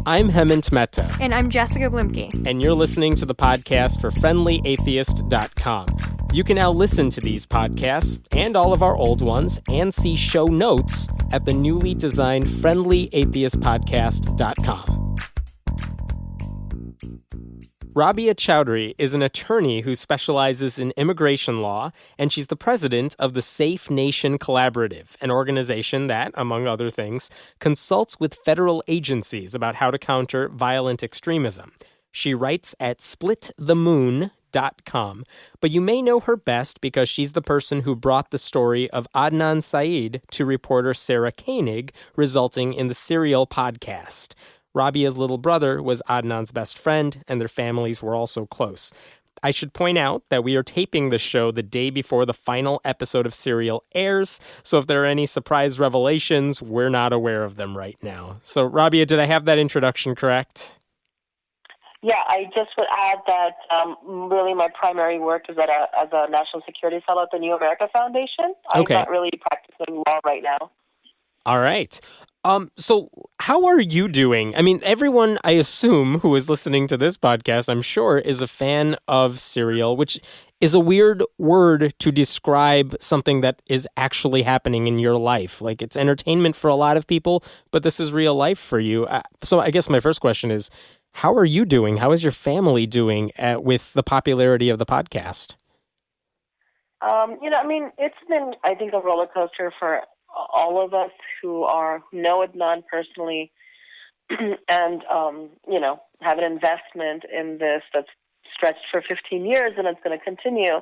I'm Hemant Mehta. And I'm Jessica Blimke. And you're listening to the podcast for friendlyatheist.com. You can now listen to these podcasts and all of our old ones and see show notes at the newly designed friendlyatheistpodcast.com. Rabia Chaudry is an attorney who specializes in immigration law, and she's the president of the Safe Nation Collaborative, an organization that, among other things, consults with federal agencies about how to counter violent extremism. She writes at splitthemoon.com, but you may know her best because she's the person who brought the story of Adnan Syed to reporter Sarah Koenig, resulting in the Serial podcast. Rabia's little brother was Adnan's best friend, and their families were also close. I should point out that we are taping this show the day before the final episode of Serial airs, so if there are any surprise revelations, we're not aware of them right now. So, Rabia, did I have that introduction correct? Yeah, I just would add that really my primary work is as a national security fellow at the New America Foundation. Okay. I'm not really practicing law right now. All right. So how are you doing? I mean, everyone, I assume, who is listening to this podcast, I'm sure, is a fan of Serial, which is a weird word to describe something that is actually happening in your life. Like, it's entertainment for a lot of people, but this is real life for you. So I guess my first question is, how are you doing? How is your family doing with the popularity of the podcast? It's been, I think, a roller coaster for all of us who know Adnan personally and, have an investment in this that's stretched for 15 years and it's going to continue.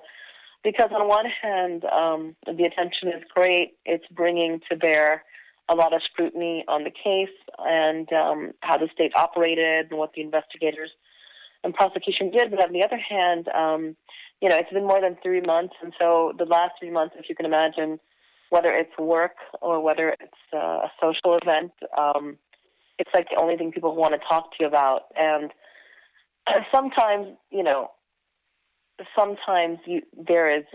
Because on one hand, the attention is great. It's bringing to bear a lot of scrutiny on the case and how the state operated and what the investigators and prosecution did. But on the other hand, it's been more than 3 months. And so the last 3 months, if you can imagine, whether it's work or whether it's a social event, it's like the only thing people want to talk to you about. And sometimes, there is,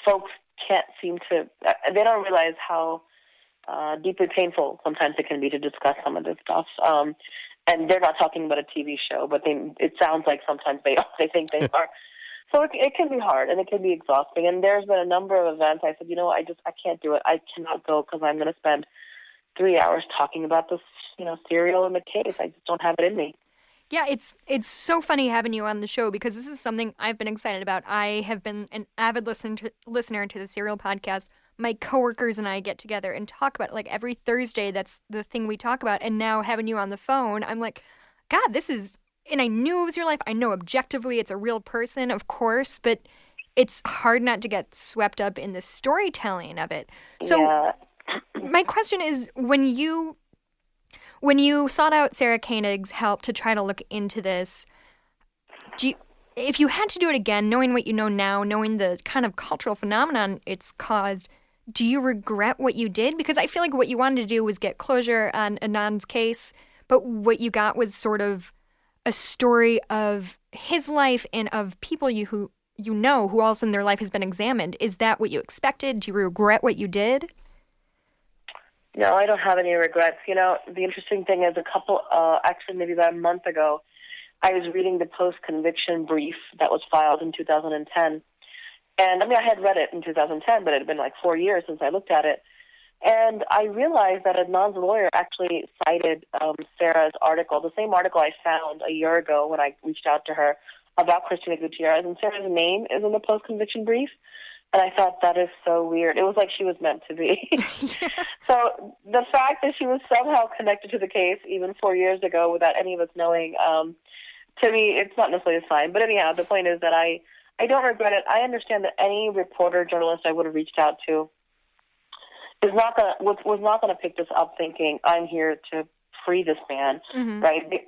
folks can't seem to, they don't realize how deeply painful sometimes it can be to discuss some of this stuff. And they're not talking about a TV show, but it sounds like sometimes they think they are. So it can be hard and it can be exhausting. And there's been a number of events. I said, I can't do it. I cannot go because I'm going to spend 3 hours talking about this, Serial in the case. I just don't have it in me. Yeah, it's so funny having you on the show because this is something I've been excited about. I have been an avid listener to the Serial podcast. My coworkers and I get together and talk about it. Like every Thursday, that's the thing we talk about. And now having you on the phone, I'm like, God, this is... And I knew it was your life. I know objectively it's a real person, of course, but it's hard not to get swept up in the storytelling of it. So My question is, when you sought out Sarah Koenig's help to try to look into this, if you had to do it again, knowing what you know now, knowing the kind of cultural phenomenon it's caused, do you regret what you did? Because I feel like what you wanted to do was get closure on Adnan's case, but what you got was sort of a story of his life and of people who who all of a sudden their life has been examined. Is that what you expected? Do you regret what you did? No, I don't have any regrets. The interesting thing is actually maybe about a month ago, I was reading the post-conviction brief that was filed in 2010. And I had read it in 2010, but it had been like 4 years since I looked at it. And I realized that Adnan's lawyer actually cited Sarah's article, the same article I found a year ago when I reached out to her about Christina Gutierrez, and Sarah's name is in the post-conviction brief. And I thought, that is so weird. It was like she was meant to be. So the fact that she was somehow connected to the case even 4 years ago without any of us knowing, to me, it's not necessarily a sign. But anyhow, the point is that I don't regret it. I understand that any reporter, journalist I would have reached out to was not going to pick this up thinking, I'm here to free this man, right?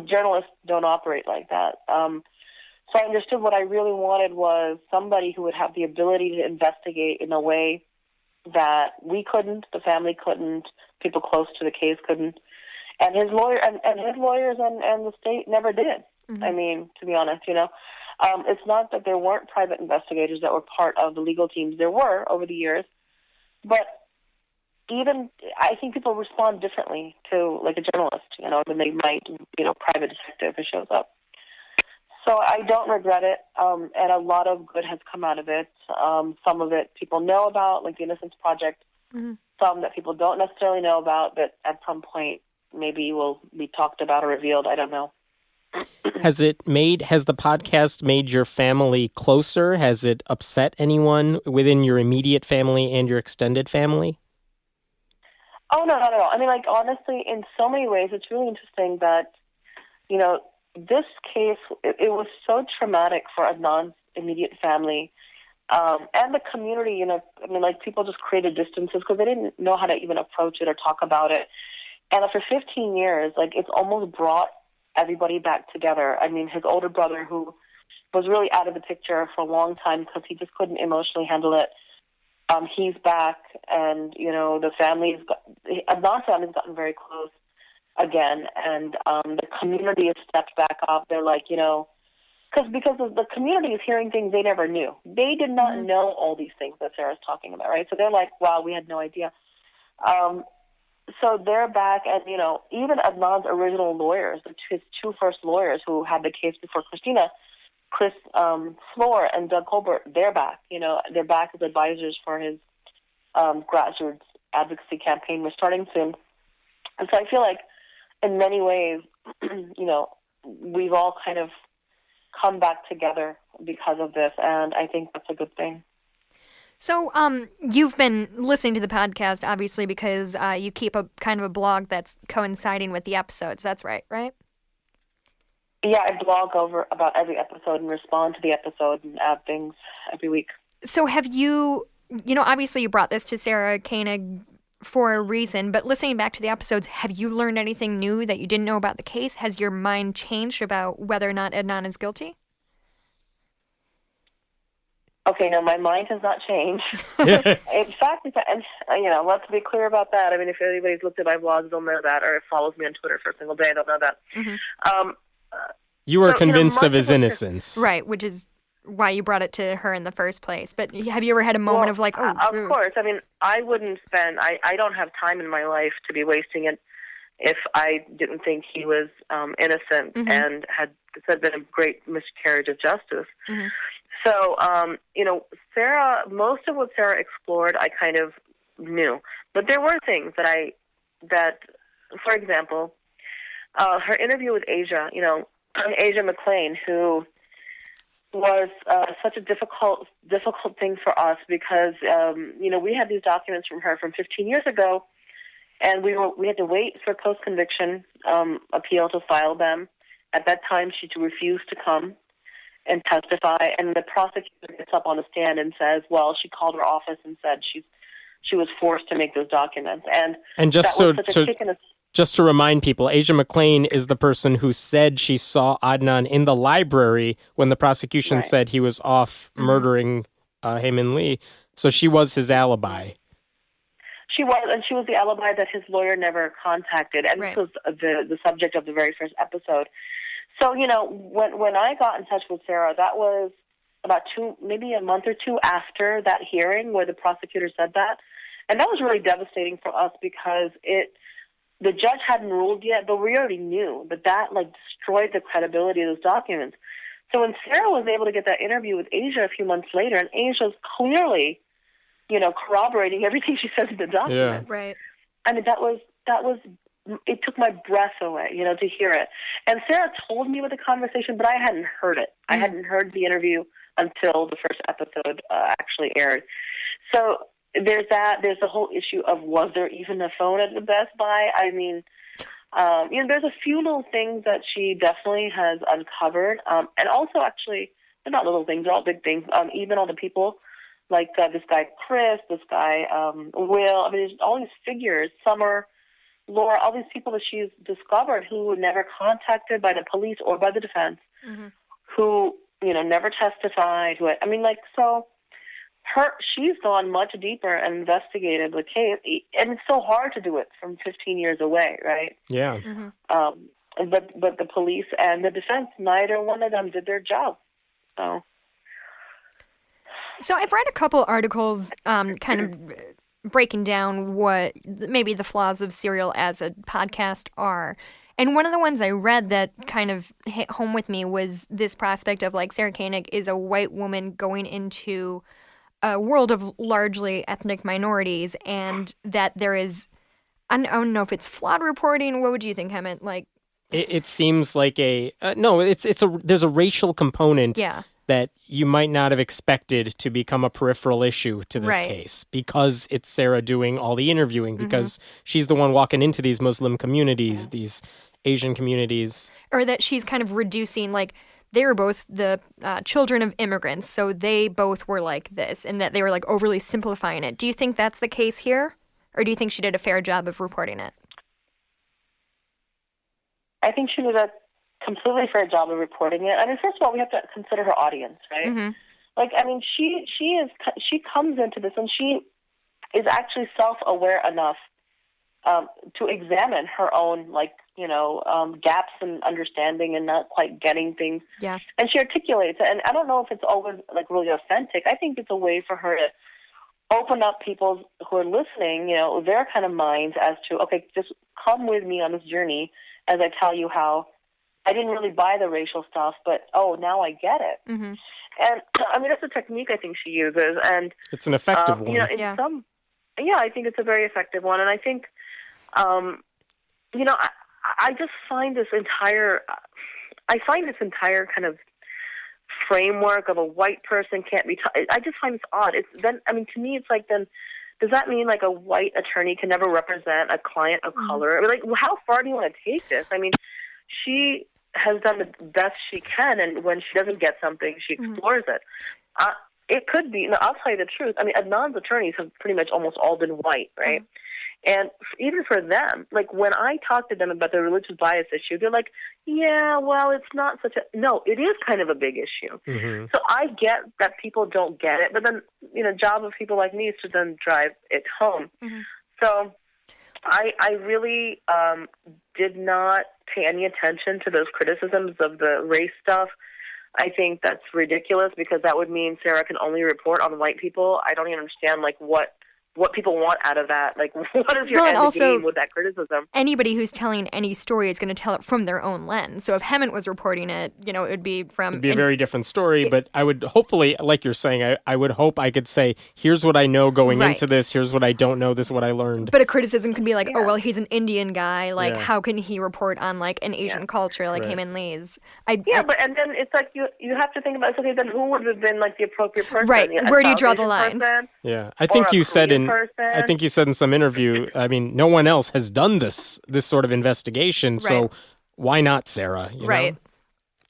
Journalists don't operate like that. So I understood what I really wanted was somebody who would have the ability to investigate in a way that we couldn't, the family couldn't, people close to the case couldn't, and his lawyer and his lawyers and the state never did. I mean, to be honest, it's not that there weren't private investigators that were part of the legal teams. There were over the years, but even I think people respond differently to like a journalist, than they might, private detective who shows up. So I don't regret it, and a lot of good has come out of it. Some of it people know about, like the Innocence Project. Mm-hmm. Some that people don't necessarily know about, but at some point maybe will be talked about or revealed. I don't know. Has the podcast made your family closer? Has it upset anyone within your immediate family and your extended family? Oh, no. I mean, like, honestly, in so many ways, it's really interesting that, this case, it was so traumatic for Adnan's immediate family and the community, people just created distances because they didn't know how to even approach it or talk about it. And for 15 years, like, it's almost brought everybody back together. I mean, his older brother, who was really out of the picture for a long time because he just couldn't emotionally handle it, he's back, and Adnan's family's gotten very close again, and the community has stepped back up. They're like, because the community is hearing things they never knew. They did not know all these things that Sarah's talking about, right? So they're like, wow, we had no idea. So they're back, and even Adnan's original lawyers, his two first lawyers who had the case before Christina, Chris Floor and Doug Colbert, they're back. They're back as advisors for his grassroots advocacy campaign. We're starting soon. And so I feel like in many ways, we've all kind of come back together because of this, and I think that's a good thing. So you've been listening to the podcast, obviously, because you keep a kind of a blog that's coinciding with the episodes. That's right? Yeah, I blog over about every episode and respond to the episode and add things every week. So have you, obviously you brought this to Sarah Koenig for a reason, but listening back to the episodes, have you learned anything new that you didn't know about the case? Has your mind changed about whether or not Adnan is guilty? Okay, no, my mind has not changed. In fact, let's be clear about that. I mean, if anybody's looked at my blogs, they'll know that, or follows me on Twitter for a single day, they'll know that. Mm-hmm. You were convinced of his innocence. Right, which is why you brought it to her in the first place. But have you ever had a moment of like, oh... Of course. I mean, I wouldn't spend... I don't have time in my life to be wasting it if I didn't think he was innocent and had been a great miscarriage of justice. Mm-hmm. So, Sarah, most of what Sarah explored, I kind of knew. But there were things that for example, her interview with Asia, Asia McClain, who was such a difficult thing for us because, we had these documents from her from 15 years ago, and we had to wait for post-conviction appeal to file them. At that time, she refused to come and testify, and the prosecutor gets up on the stand and says, well, she called her office and said she was forced to make those documents. And just just to remind people, Asia McClain is the person who said she saw Adnan in the library when the prosecution said he was off murdering Hae-Min Lee. So she was his alibi. She was, and she was the alibi that his lawyer never contacted, and this was the subject of the very first episode. So, when I got in touch with Sarah, that was about maybe a month or two after that hearing where the prosecutor said that. And that was really devastating for us because the judge hadn't ruled yet, but we already knew that destroyed the credibility of those documents. So when Sarah was able to get that interview with Asia a few months later, and Asia's clearly, corroborating everything she says in the document. Yeah. Right. I mean, that was it took my breath away, to hear it. And Sarah told me with the conversation, but I hadn't heard it. I hadn't heard the interview until the first episode actually aired. So there's that. There's the whole issue of, was there even a phone at the Best Buy? I mean, there's a few little things that she definitely has uncovered. And also, actually, they're not little things. They're all big things. Even all the people, like this guy Chris, this guy Will. I mean, there's all these figures. Summer, Laura, all these people that she's discovered who were never contacted by the police or by the defense, who, never testified. She's gone much deeper and investigated the case, and it's so hard to do it from 15 years away, right? Yeah. But the police and the defense, neither one of them did their job. So I've read a couple articles kind of breaking down what maybe the flaws of Serial as a podcast are. And one of the ones I read that kind of hit home with me was this prospect of like Sarah Koenig is a white woman going into a world of largely ethnic minorities, and that there is, I don't know if it's flawed reporting. What would you think, Hemant? Like, it seems like there's a racial component that you might not have expected to become a peripheral issue to this case, because it's Sarah doing all the interviewing, because she's the one walking into these Muslim communities, these Asian communities. Or that she's kind of reducing, like, they were both the children of immigrants, so they both were like this, and that they were like overly simplifying it. Do you think that's the case here? Or do you think she did a fair job of reporting it? I think she did a completely fair job of reporting it. I mean, first of all, we have to consider her audience, right? Mm-hmm. Like, I mean, she comes into this, and she is actually self-aware enough to examine her own, like, gaps in understanding and not quite getting things. Yeah. And she articulates it. And I don't know if it's always, like, really authentic. I think it's a way for her to open up people who are listening, their kind of minds as to, okay, just come with me on this journey as I tell you how I didn't really buy the racial stuff, but, now I get it. Mm-hmm. And, I mean, that's a technique I think she uses. And it's an effective one. I think it's a very effective one. And I think, I just find this entire kind of framework of a white person can't be I just find this odd. To me, it's like, then does that mean like a white attorney can never represent a client of color? I mean, like, how far do you want to take this? I mean, she has done the best she can, and when she doesn't get something, she explores it. It could be, I'll tell you the truth. I mean, Adnan's attorneys have pretty much almost all been white, right? And even for them, like, when I talk to them about the religious bias issue, they're like, yeah, well, it's not such a... No, it is kind of a big issue. Mm-hmm. So I get that people don't get it, but then, job of people like me is to then drive it home. Mm-hmm. So I really did not pay any attention to those criticisms of the race stuff. I think that's ridiculous, because that would mean Sarah can only report on white people. I don't even understand, like, what people want out of that. Like, what is your end game with that criticism? Anybody who's telling any story is going to tell it from their own lens. So if Hemant was reporting it, it would be from... It'd be a very different story, but I would hopefully, like you're saying, I would hope I could say, here's what I know going into this, here's what I don't know, this is what I learned. But a criticism could be like, oh, well, he's an Indian guy, like, how can he report on, like, an Asian culture, like Heyman Lee's? And then it's like, you have to think about, okay, then who would have been, like, the appropriate person? Right, where do you draw the line? Yeah, I think you said in some interview, I mean, no one else has done this sort of investigation, so why not Sarah? You know?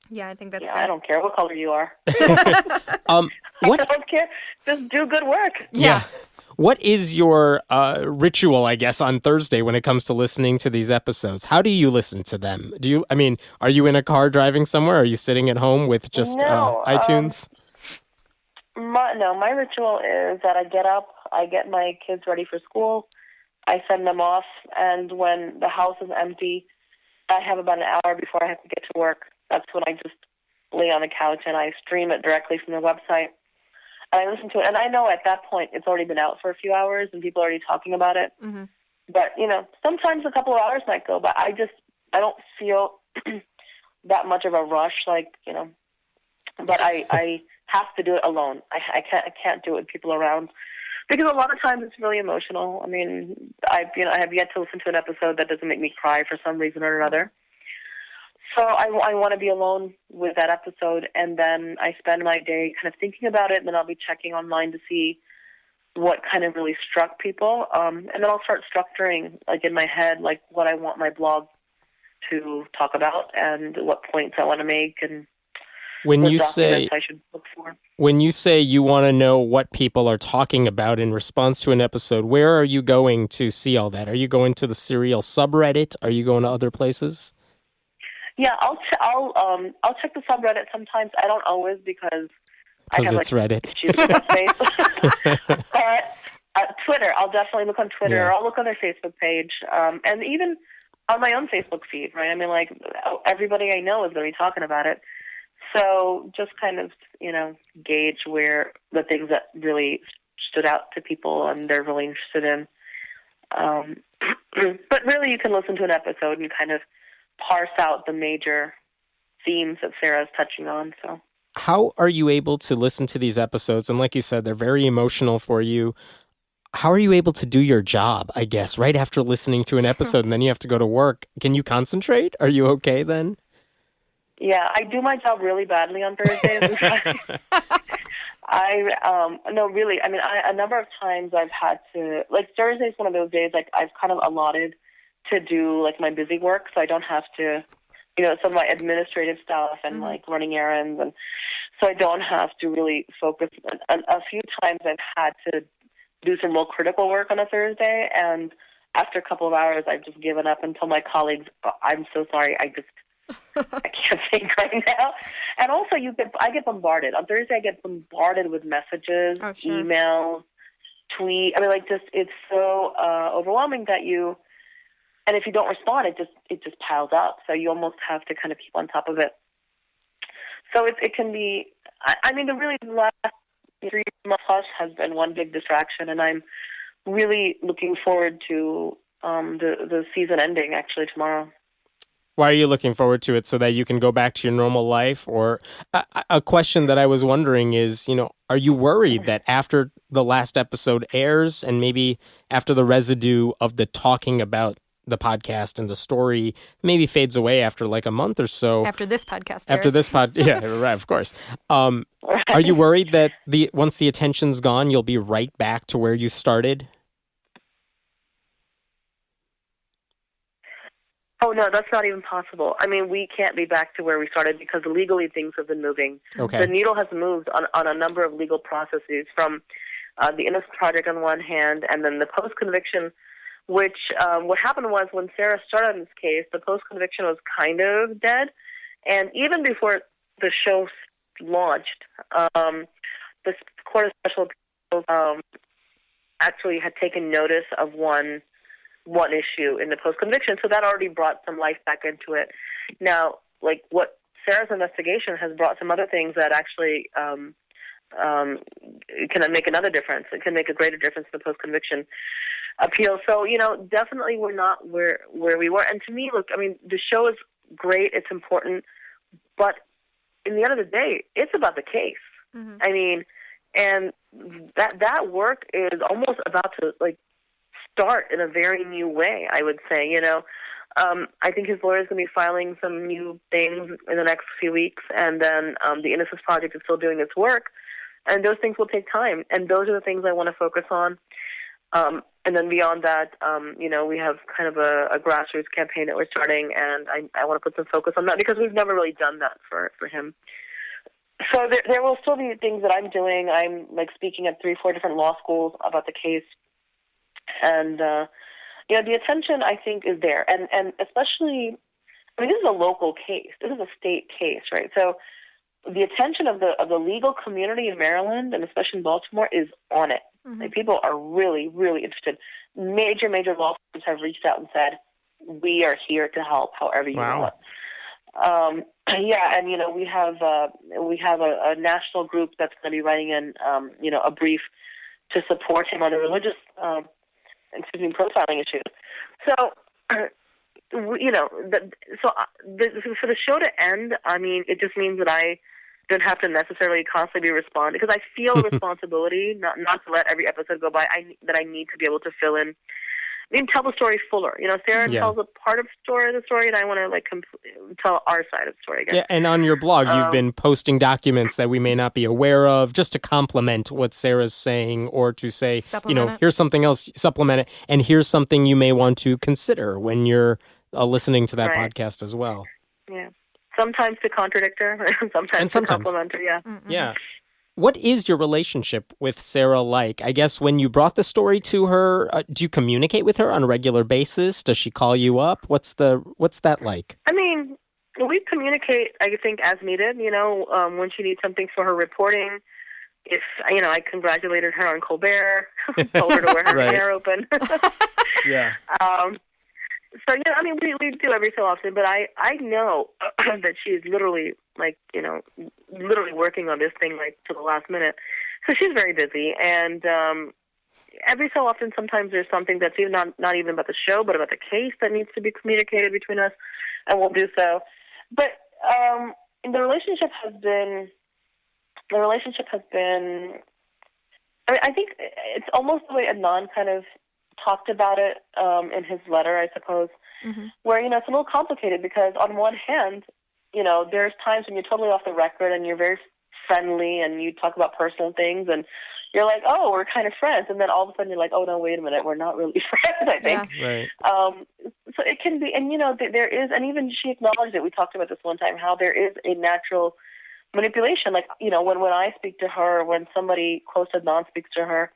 Yeah, I think that's I don't care what color you are. What? I don't care. Just do good work. Yeah. What is your ritual, I guess, on Thursday when it comes to listening to these episodes? How do you listen to them? Are you in a car driving somewhere? Are you sitting at home with just iTunes? My ritual is that I get up, I get my kids ready for school, I send them off, and when the house is empty, I have about an hour before I have to get to work. That's when I just lay on the couch and I stream it directly from the website. And I listen to it, and I know at that point it's already been out for a few hours and people are already talking about it. Mm-hmm. But, sometimes a couple of hours might go, but I don't feel that much of a rush, but I have to do it alone. I can't do it with people around, because a lot of times it's really emotional. I mean, I have yet to listen to an episode that doesn't make me cry for some reason or another. So I want to be alone with that episode, and then I spend my day kind of thinking about it, and then I'll be checking online to see what kind of really struck people, and then I'll start structuring, like, in my head, like, what I want my blog to talk about and what points I want to make, and when what you documents I should look for. When you say you want to know what people are talking about in response to an episode, where are you going to see all that? Are you going to the Serial subreddit? Are you going to other places? Yeah, I'll check the subreddit sometimes. I don't always, because I have, it's Reddit. issues with that space. But Twitter, I'll definitely look on Twitter. Or I'll look on their Facebook page, and even on my own Facebook feed. Right? I mean, like, everybody I know is going to be talking about it. So just kind of, gauge where the things that really stood out to people and they're really interested in. But really, you can listen to an episode and kind of parse out the major themes that Sarah's touching on. So, how are you able to listen to these episodes? And like you said, they're very emotional for you. How are you able to do your job, I guess, right after listening to an episode and then you have to go to work? Can you concentrate? Are you okay then? Yeah, I do my job really badly on Thursdays. No, really. I mean, a number of times I've had to, like, Thursday's one of those days, like, I've kind of allotted to do, like, my busy work, so I don't have to, some of my administrative stuff and, like, running errands, and so I don't have to really focus. And a few times I've had to do some real critical work on a Thursday, and after a couple of hours, I've just given up and told my colleagues, I'm so sorry, I can't think right now. And also, I get bombarded. On Thursday, I get bombarded with messages, emails, tweets. I mean, like, it's so overwhelming that and if you don't respond, it just piles up. So you almost have to kind of keep on top of it. So it can be, I mean, the last 3 months plus has been one big distraction, and I'm really looking forward to the season ending actually tomorrow. Why are you looking forward to it? So that you can go back to your normal life? Or a question that I was wondering is, are you worried that after the last episode airs and maybe after the residue of the talking about the podcast and the story maybe fades away after like a month or so? After this podcast yeah, right, of course. Are you worried that once the attention's gone, you'll be right back to where you started? Oh, no, that's not even possible. I mean, we can't be back to where we started because legally things have been moving. Okay. The needle has moved on a number of legal processes from the Innocence Project on one hand and then the post-conviction, which what happened was when Sarah started on this case, the post-conviction was kind of dead. And even before the show launched, the Court of Special Appeals actually had taken notice of one issue in the post-conviction, so that already brought some life back into it. Now, like, what Sarah's investigation has brought some other things that actually can make another difference. It can make a greater difference in the post-conviction appeal. So, definitely we're not where we were. And to me, look, I mean, the show is great, it's important, but in the end of the day, it's about the case. Mm-hmm. I mean, and that work is almost about to, like, start in a very new way, I would say. I think his lawyer is going to be filing some new things in the next few weeks, and then the Innocence Project is still doing its work, and those things will take time, and those are the things I want to focus on. And then beyond that, we have kind of a grassroots campaign that we're starting, and I want to put some focus on that because we've never really done that for him. So there will still be things that I'm doing. I'm, like, speaking at 3-4 different law schools about the case. And, the attention, I think, is there. And especially, I mean, this is a local case. This is a state case, right? So the attention of the legal community in Maryland, and especially in Baltimore, is on it. Mm-hmm. Like, people are really, really interested. Major law firms have reached out and said, we are here to help however you want. And, we have a national group that's going to be writing in, a brief to support him on the religious profiling issues. So, for the show to end, I mean, it just means that I don't have to necessarily constantly be responding, because I feel a responsibility not to let every episode go by. That I need to be able to fill in. I mean, tell the story fuller. Sarah tells a part of the story, and I want to tell our side of the story again. Yeah, and on your blog, you've been posting documents that we may not be aware of, just to complement what Sarah's saying, or to say, here's something else, supplement it, and here's something you may want to consider when you're listening to that podcast as well. Yeah, sometimes to contradict her, sometimes to complement her. Yeah. Mm-hmm. Yeah. What is your relationship with Sarah like? I guess when you brought the story to her, do you communicate with her on a regular basis? Does she call you up? What's that like? I mean, we communicate, I think, as needed. When she needs something for her reporting. If I congratulated her on Colbert, told her to wear her hair open. Yeah. So, I mean, we do every so often, but I know that she's literally, literally working on this thing, like, to the last minute. So she's very busy, and every so often, sometimes there's something that's even not even about the show, but about the case that needs to be communicated between us, and we'll do so. But the relationship has been. I mean, I think it's almost the way Adnan kind of talked about it in his letter, I suppose, where it's a little complicated because on one hand, there's times when you're totally off the record and you're very friendly and you talk about personal things and you're like, oh, we're kind of friends, and then all of a sudden you're like, oh no, wait a minute, we're not really friends. I think. Yeah. Right. So it can be, and there is, and even she acknowledged it. We talked about this one time, how there is a natural manipulation. Like when I speak to her, when somebody close to Adnan speaks to her,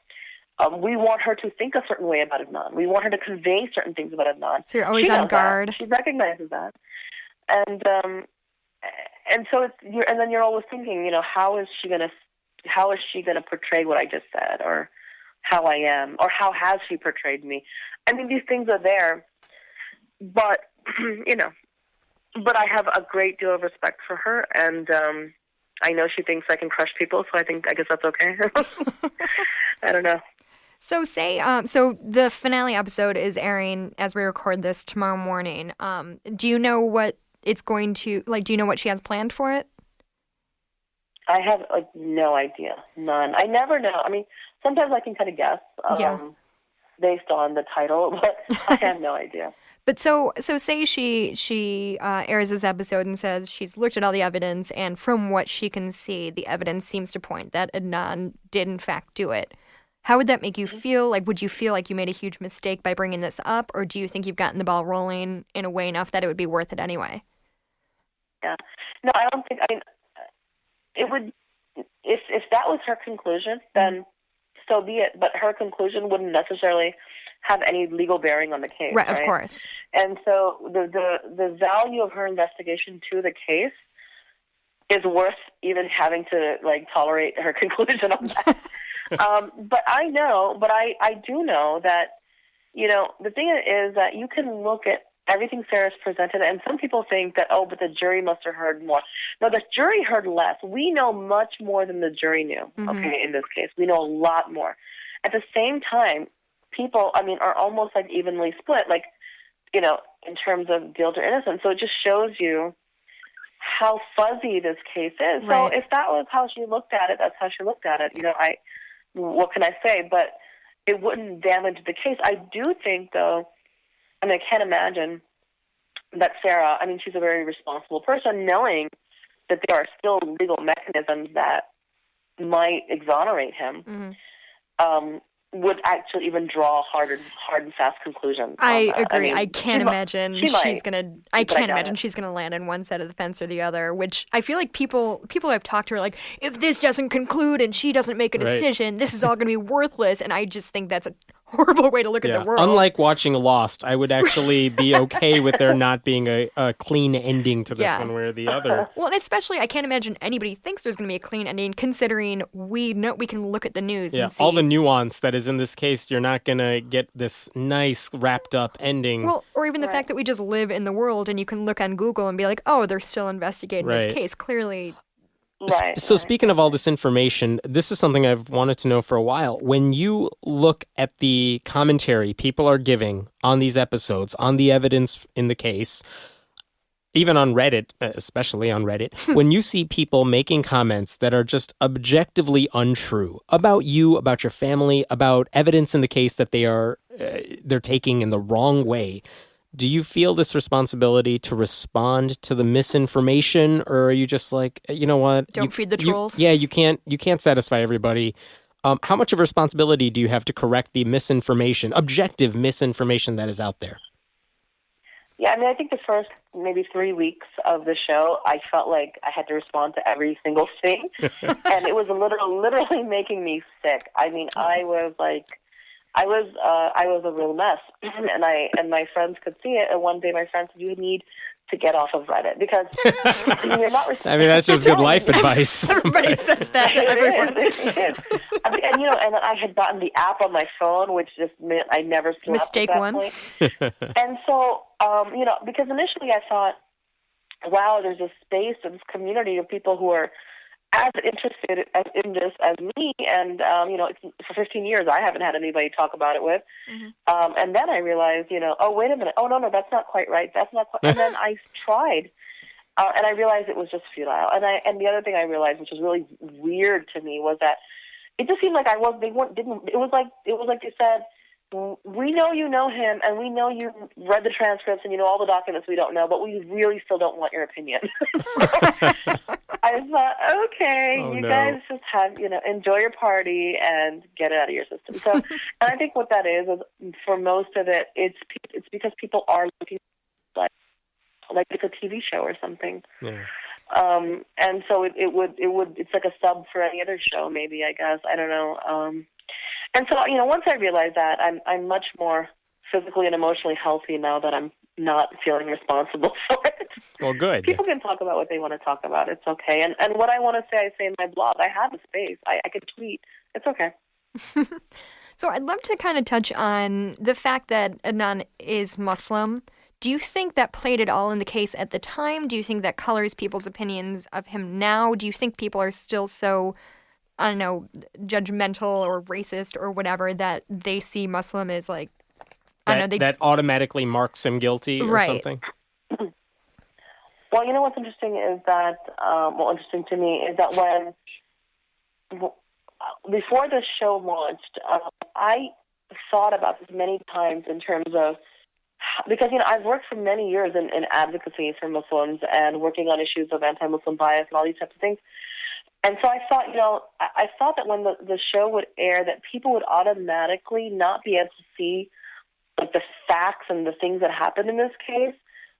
we want her to think a certain way about Adnan. We want her to convey certain things about Adnan. So you're always on guard. That. She recognizes that, and so and then you're always thinking, how is she gonna portray what I just said, or how I am, or how has she portrayed me? I mean, these things are there, but but I have a great deal of respect for her, and I know she thinks I can crush people, so I guess that's okay. I don't know. So so the finale episode is airing as we record this tomorrow morning. Do you know what it's going to, do you know what she has planned for it? I have no idea. None. I never know. I mean, sometimes I can kind of guess based on the title, but I have no idea. But so say she airs this episode and says she's looked at all the evidence, and from what she can see, the evidence seems to point that Adnan did in fact do it. How would that make you feel? Like, would you feel like you made a huge mistake by bringing this up, or do you think you've gotten the ball rolling in a way enough that it would be worth it anyway? Yeah. No, I don't think. I mean, it would. If that was her conclusion, then so be it. But her conclusion wouldn't necessarily have any legal bearing on the case. Right, of course. And so the value of her investigation to the case is worth even having to tolerate her conclusion on that. But I do know that, the thing is that you can look at everything Sarah's presented, and some people think that, but the jury must have heard more. No, the jury heard less. We know much more than the jury knew, okay, in this case. We know a lot more. At the same time, people, are almost evenly split, in terms of guilt or innocence. So it just shows you how fuzzy this case is. Right. So if that was how she looked at it, that's how she looked at it. What can I say? But it wouldn't damage the case. I do think, though, I can't imagine that Sarah, she's a very responsible person, knowing that there are still legal mechanisms that might exonerate him, would actually even draw hard and fast conclusions. I agree. I can't imagine she's gonna land on one side of the fence or the other, which I feel like people I've talked to are like, if this doesn't conclude and she doesn't make a decision, this is all gonna be worthless. And I just think that's a horrible way to look at the world. Unlike watching Lost, I would actually be okay with there not being a clean ending to this one way or the other. Well, and especially, I can't imagine anybody thinks there's going to be a clean ending, considering we can look at the news and see all the nuance that is in this case. You're not going to get this nice wrapped up ending. Well, or even the fact that we just live in the world and you can look on Google and be like, oh, they're still investigating this case. Clearly. So speaking of all this information, this is something I've wanted to know for a while. When you look at the commentary people are giving on these episodes, on the evidence in the case, even on Reddit, especially on Reddit, when you see people making comments that are just objectively untrue about you, about your family, about evidence in the case that they're taking in the wrong way, do you feel this responsibility to respond to the misinformation, or are you just like, you know what? Don't feed the trolls. You can't satisfy everybody. How much of a responsibility do you have to correct the misinformation, objective misinformation that is out there? Yeah, I think the first maybe 3 weeks of the show, I felt like I had to respond to every single thing, and it was literally making me sick. I was a real mess, and my friends could see it. And one day, my friend said, "You need to get off of Reddit because you're not." That's just good life advice. Everybody says that to everyone. It is. And I had gotten the app on my phone, which just meant I never slept. Mistake at that one. Point. And so, because initially I thought, wow, there's a space and this community of people who are as interested in this as me, and for 15 years I haven't had anybody to talk about it with. And then I realized, oh, wait a minute, oh no, that's not quite right, that's not quite. And then I tried, and I realized it was just futile. And the other thing I realized, which was really weird to me, was that it just seemed like it was like you said, we know you know him, and we know you read the transcripts, and you know all the documents we don't know, but we really still don't want your opinion. I thought, okay, guys just have, enjoy your party and get it out of your system. So, and I think what that is for most of it, it's because people are looking like it's a TV show or something. Yeah. And so it's like a sub for any other show, maybe, I guess. I don't know. And so, once I realized that, I'm much more physically and emotionally healthy now that I'm not feeling responsible for it. Well, good. People can talk about what they want to talk about. It's okay. And what I want to say, I say in my blog. I have a space. I can tweet. It's okay. So I'd love to kind of touch on the fact that Adnan is Muslim. Do you think that played at all in the case at the time? Do you think that colors people's opinions of him now? Do you think people are still so, I don't know, judgmental or racist or whatever that they see Muslim as like, that automatically marks him guilty or something? Well, what's interesting is that, interesting to me is that before the show launched, I thought about this many times in terms of, because, I've worked for many years in advocacy for Muslims and working on issues of anti-Muslim bias and all these types of things. And so I thought, I thought that when the show would air, that people would automatically not be able to see like the facts and the things that happened in this case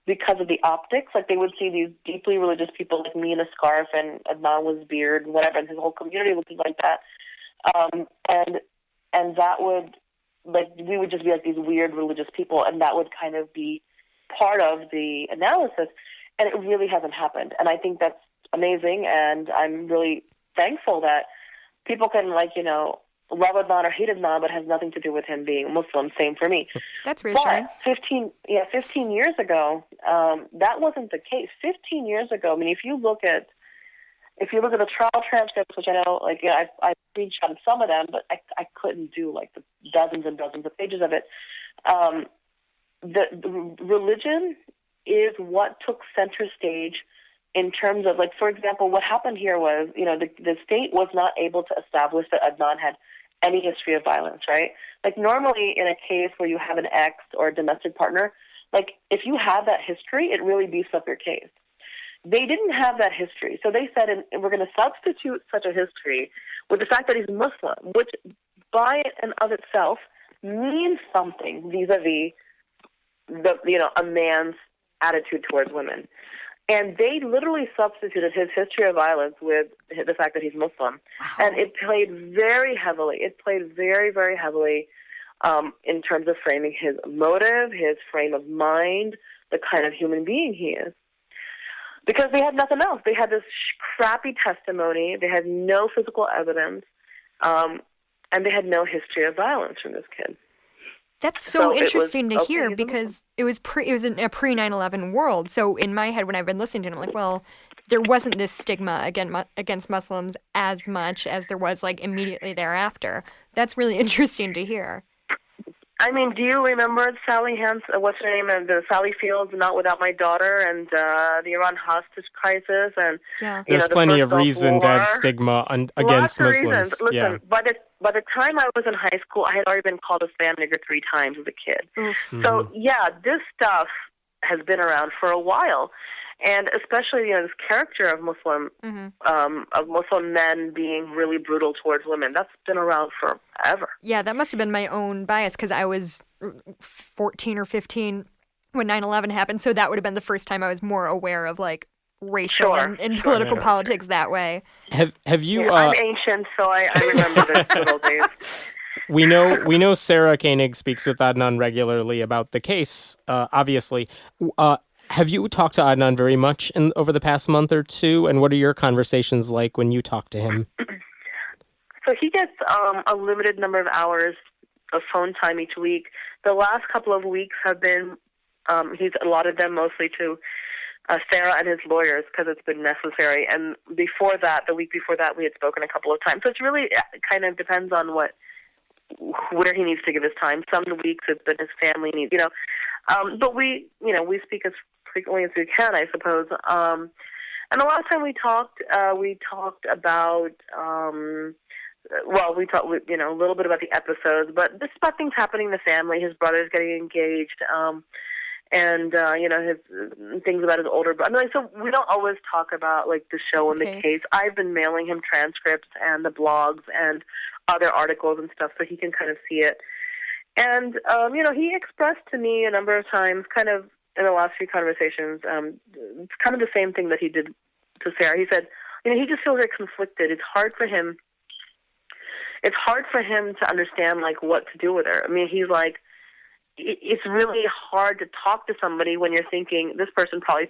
because of the optics. Like they would see these deeply religious people like me in a scarf and Adnan with beard and whatever, and his whole community looking like that. And that would, like, we would just be like these weird religious people, and that would kind of be part of the analysis. And it really hasn't happened. And I think that's amazing, and I'm really thankful that people can, love Adnan or hate Adnan, but has nothing to do with him being Muslim. Same for me. That's reassuring. But 15 years ago, that wasn't the case. 15 years ago, I mean, if you look at the trial transcripts, which I know, I screenshotted some of them, but I couldn't do the dozens and dozens of pages of it. The religion is what took center stage in terms of, for example, what happened here was, the state was not able to establish that Adnan had any history of violence, right? Normally in a case where you have an ex or a domestic partner, if you have that history, it really beefs up your case. They didn't have that history. So they said, and we're going to substitute such a history with the fact that he's Muslim, which by and of itself means something vis-a-vis a man's attitude towards women. And they literally substituted his history of violence with the fact that he's Muslim. Wow. And it played very heavily. It played very, very heavily in terms of framing his motive, his frame of mind, the kind of human being he is. Because they had nothing else. They had this crappy testimony. They had no physical evidence. And they had no history of violence from this kid. That's so interesting to hear because it was in a pre-9/11 world. So in my head, when I've been listening to it, I'm like, well, there wasn't this stigma against Muslims as much as there was immediately thereafter. That's really interesting to hear. I mean, do you remember Sally what's her name, and the Sally Fields, Not Without My Daughter, and the Iran hostage crisis, and there's plenty of reason to have stigma against Muslims. Reasons. Listen, by the time I was in high school, I had already been called a Spam nigger 3 times as a kid. Mm-hmm. So this stuff has been around for a while, and especially this character of Muslim men being really brutal towards women. That's been around forever. Yeah, that must have been my own bias because I was 14 or 15 when 9/11 happened, so that would have been the first time I was more aware of racial and political politics that way. Have you? I'm ancient, so I remember the good old days. We know Sarah Koenig speaks with Adnan regularly about the case. Obviously, have you talked to Adnan very much over the past month or two? And what are your conversations like when you talk to him? So he gets a limited number of hours of phone time each week. The last couple of weeks have been he's allotted them mostly to Sarah and his lawyers because it's been necessary. And before that, the week before that, we had spoken a couple of times. So it's really kind of depends on where he needs to give his time. Some weeks it's been his family needs, but we speak as frequently as we can, I suppose. And the last time we talked about, we talked, a little bit about the episodes, but just about things happening in the family. His brother's getting engaged, and his things about his older brother. So we don't always talk about like the show and the case. I've been mailing him transcripts and the blogs and other articles and stuff so he can kind of see it. And he expressed to me a number of times, kind of in the last few conversations, kind of the same thing that he did to Sarah. He said, he just feels very conflicted. It's hard for him to understand like what to do with her. I mean, he's like, it's really hard to talk to somebody when you're thinking this person probably,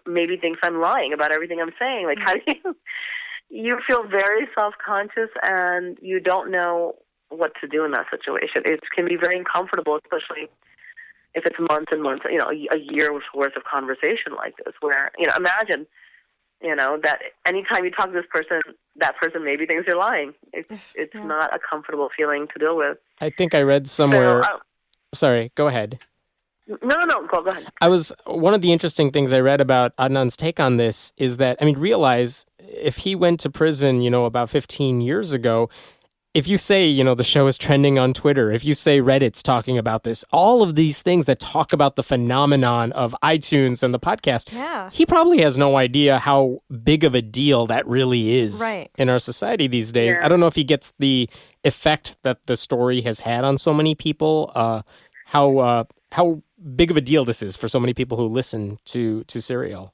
maybe thinks I'm lying about everything I'm saying. Like, how do you feel very self-conscious and you don't know what to do in that situation. It can be very uncomfortable, especially if it's months and months, a year's worth of conversation like this, where, imagine, that anytime you talk to this person, that person maybe thinks you're lying. It's not a comfortable feeling to deal with. I think I read somewhere... Sorry, go ahead. No, go ahead. One of the interesting things I read about Adnan's take on this is that, realize if he went to prison, about 15 years ago, if you say, the show is trending on Twitter, if you say Reddit's talking about this, all of these things that talk about the phenomenon of iTunes and the podcast, he probably has no idea how big of a deal that really is in our society these days. I don't know if he gets the effect that the story has had on so many people, how big of a deal this is for so many people who listen to Serial.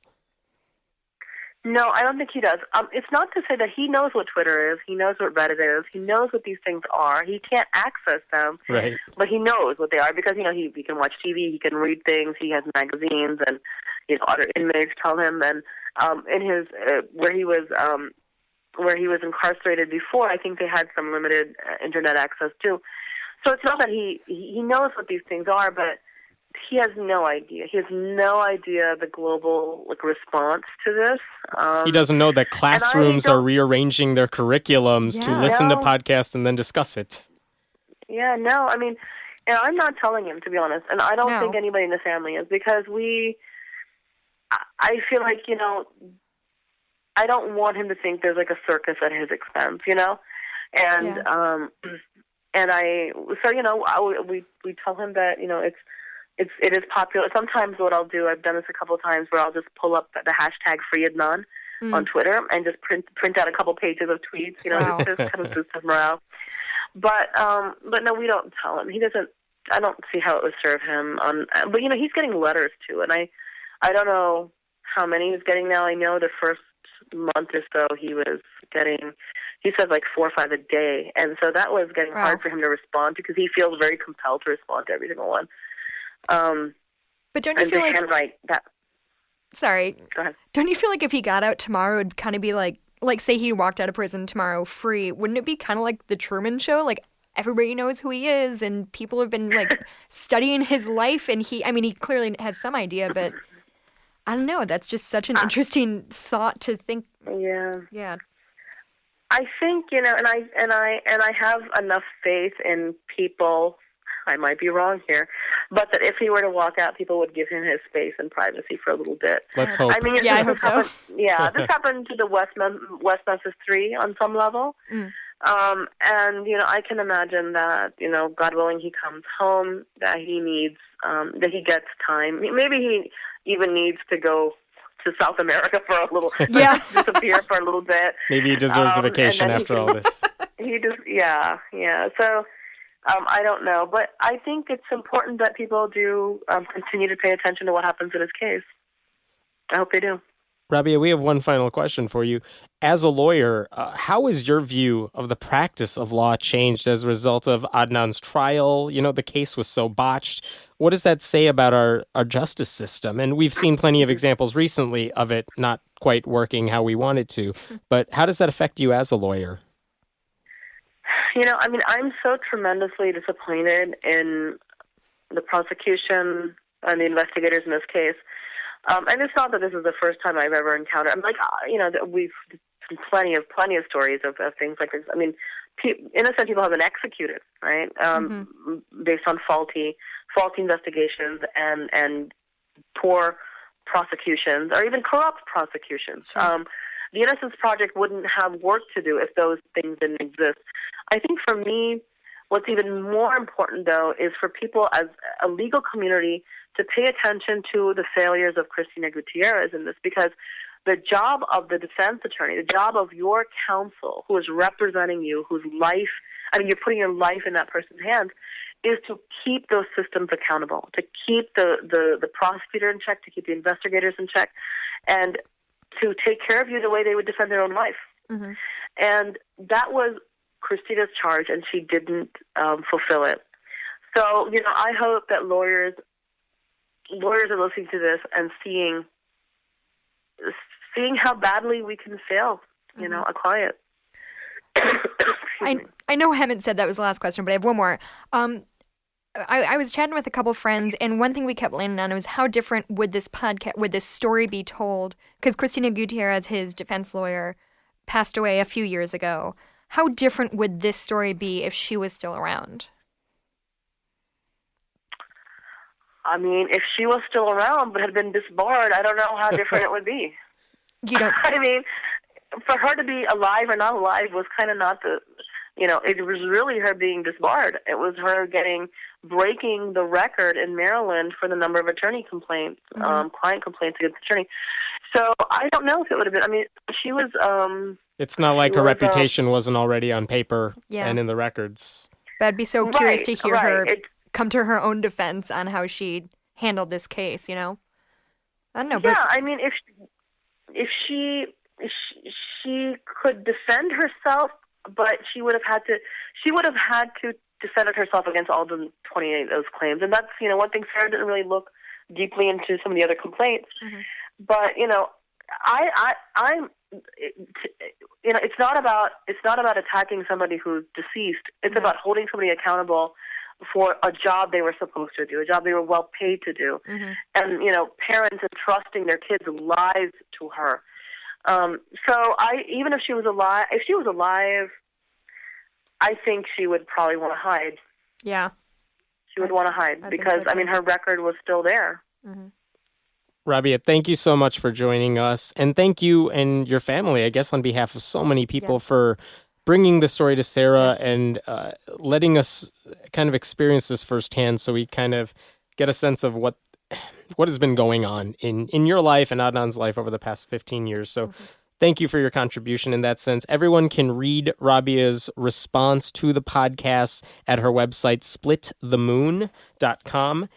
No, I don't think he does. It's not to say that he knows what Twitter is. He knows what Reddit is. He knows what these things are. He can't access them, right? But he knows what they are because he can watch TV. He can read things. He has magazines, and other inmates tell him. And in his where he was incarcerated before, I think they had some limited internet access too. So it's not that he knows what these things are, but he has no idea. He has no idea the global response to this. He doesn't know that classrooms are rearranging their curriculums to listen to podcasts and then discuss it. Yeah, no. And I'm not telling him, to be honest, and I don't think anybody in the family is, because I feel like, I don't want him to think there's like a circus at his expense, and we tell him that it is popular. Sometimes what I'll do, I've done this a couple of times, where I'll just pull up the hashtag free Adnan on Twitter and just print out a couple pages of tweets, just kind of boost his morale. But no, we don't tell him. He doesn't. I don't see how it would serve him. But he's getting letters too, and I don't know how many he's getting now. I know the first month or so he was getting. He said like 4 or 5 a day, and so that was getting hard for him to respond to, because he feels very compelled to respond to every single one. But don't you feel like handwrite that? Sorry. Go ahead. Don't you feel like if he got out tomorrow, it'd kind of be like say he walked out of prison tomorrow free? Wouldn't it be kind of like the Truman Show? Like everybody knows who he is, and people have been like studying his life, and he clearly has some idea, but I don't know. That's just such an interesting thought to think. Yeah. Yeah. I think and I have enough faith in people. I might be wrong here, but that if he were to walk out, people would give him his space and privacy for a little bit. Let's hope. I hope so. This happened to the West Memphis 3 on some level. And, I can imagine that, God willing, he comes home, that he needs, that he gets time. Maybe he even needs to go to South America for a little, disappear for a little bit. Maybe he deserves a vacation after all this. He just, So, I don't know, but I think it's important that people do continue to pay attention to what happens in his case. I hope they do. Rabia, we have one final question for you. As a lawyer, how has your view of the practice of law changed as a result of Adnan's trial? The case was so botched. What does that say about our justice system? And we've seen plenty of examples recently of it not quite working how we want it to. But how does that affect you as a lawyer? I'm so tremendously disappointed in the prosecution and the investigators in this case. And it's not that this is the first time I've ever encountered. I'm like, we've plenty of stories of things like this. I mean, innocent people have been executed, right? Based on faulty investigations and poor prosecutions, or even corrupt prosecutions. Sure. The Innocence Project wouldn't have work to do if those things didn't exist. I think for me, what's even more important, though, is for people as a legal community to pay attention to the failures of Cristina Gutierrez in this, because the job of the defense attorney, the job of your counsel who is representing you, whose life, you're putting your life in that person's hands, is to keep those systems accountable, to keep the prosecutor in check, to keep the investigators in check, and to take care of you the way they would defend their own life. Mm-hmm. And that was Cristina's charge, and she didn't fulfill it. So, I hope that lawyers are listening to this and seeing how badly we can fail, a client. I know Hemant said that was the last question, but I have one more. I was chatting with a couple friends, and one thing we kept landing on was how different would this story be told? Because Cristina Gutierrez, his defense lawyer, passed away a few years ago. How different would this story be if she was still around? I mean, if she was still around but had been disbarred, I don't know how different it would be. You don't. I mean, for her to be alive or not alive was kind of not the, it was really her being disbarred. It was her breaking the record in Maryland for the number of attorney complaints, client complaints against the attorney. So I don't know if it would have been. I mean, she was. It's not like her reputation wasn't already on paper and in the records. But I'd be so curious to hear her come to her own defense on how she handled this case. I don't know. Yeah, I mean, if she could defend herself, but she would have had to defend herself against all the 28 of those claims. And that's, one thing. Sarah didn't really look deeply into some of the other complaints. Mm-hmm. But, it's not about attacking somebody who's deceased. It's about holding somebody accountable for a job they were supposed to do, a job they were well paid to do. Mm-hmm. And, parents entrusting their kids' lives to her. So even if she was alive, I think she would probably want to hide. Yeah. She would want to hide because, so her record was still there. Mm-hmm. Rabia, thank you so much for joining us. And thank you and your family, I guess, on behalf of so many people for bringing the story to Sarah and letting us kind of experience this firsthand so we kind of get a sense of what has been going on in your life and Adnan's life over the past 15 years. So thank you for your contribution in that sense. Everyone can read Rabia's response to the podcast at her website, splitthemoon.com.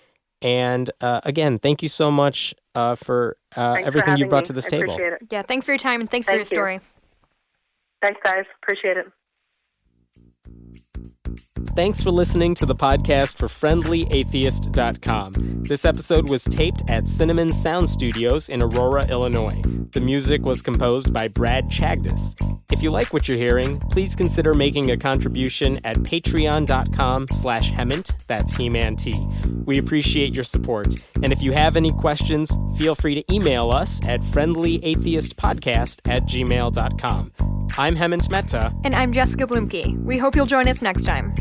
And again, thank you so much for everything you brought to this table. Yeah, thanks for your time and thanks for your story. Thanks, guys. Appreciate it. Thanks for listening to the podcast for friendlyatheist.com. This episode was taped at Cinnamon Sound Studios in Aurora, Illinois. The music was composed by Brad Chagdis. If you like what you're hearing, please consider making a contribution at patreon.com/Hemant, that's He-Man-T. We appreciate your support. And if you have any questions, feel free to email us at friendlyatheistpodcast@gmail.com. I'm Hemant Mehta. And I'm Jessica Blumke. We hope you'll join us next time.